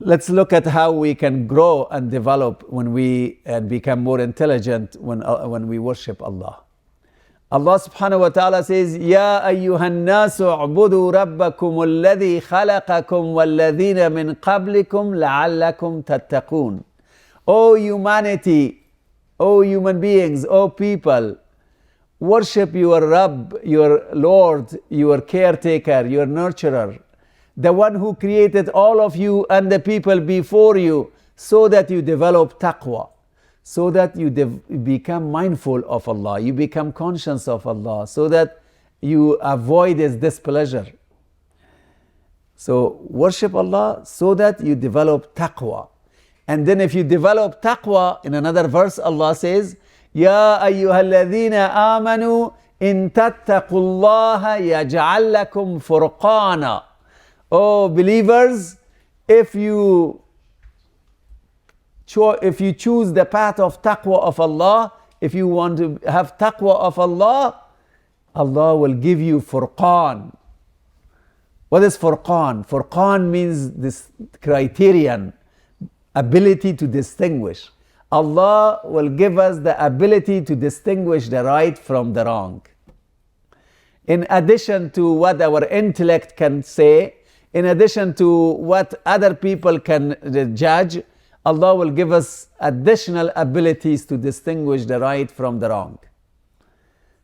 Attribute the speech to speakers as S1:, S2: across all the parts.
S1: let's look at how we can grow and develop and become more intelligent when we worship Allah. Allah subhanahu wa ta'ala says, Ya ayyuhan nasu u'budu rabbakum alladhi khalaqakum walladhina min qablikum la'allakum tattaqun. O humanity, O human beings, O people, worship your Rabb, your Lord, your caretaker, your nurturer, the one who created all of you and the people before you, so that you develop taqwa, so that you become mindful of Allah, you become conscious of Allah, so that you avoid His displeasure. So worship Allah so that you develop taqwa. And then if you develop taqwa, in another verse Allah says, Ya ayyuhalladhina amanu in tattaqullaha yaj'al lakum furqana. Oh believers, if you choose the path of taqwa of Allah, if you want to have taqwa of Allah, Allah will give you furqan. What is furqan? Furqan means this criterion, ability to distinguish. Allah will give us the ability to distinguish the right from the wrong. In addition to what our intellect can say, in addition to what other people can judge, Allah will give us additional abilities to distinguish the right from the wrong.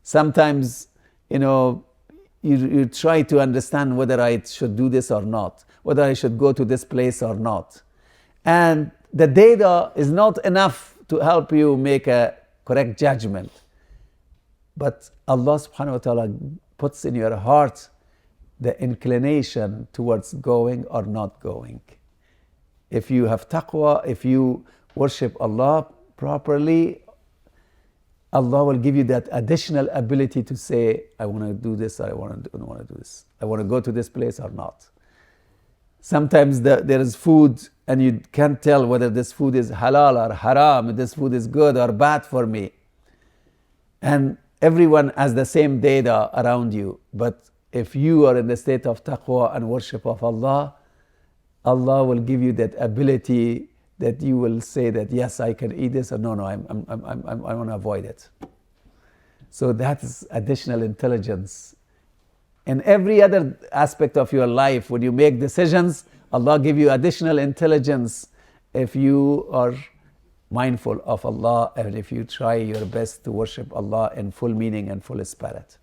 S1: Sometimes, you try to understand whether I should do this or not, whether I should go to this place or not. And the data is not enough to help you make a correct judgment. But Allah subhanahu wa ta'ala puts in your heart the inclination towards going or not going. If you have taqwa, if you worship Allah properly, Allah will give you that additional ability to say, I want to do this or I don't want to do this. I want to go to this place or not. Sometimes there is food and you can't tell whether this food is halal or haram, this food is good or bad for me. And everyone has the same data around you. But if you are in the state of taqwa and worship of Allah, Allah will give you that ability that you will say that, yes, I can eat this, or no, I want to avoid it. So that is additional intelligence. In every other aspect of your life, when you make decisions, Allah give you additional intelligence if you are mindful of Allah and if you try your best to worship Allah in full meaning and full spirit.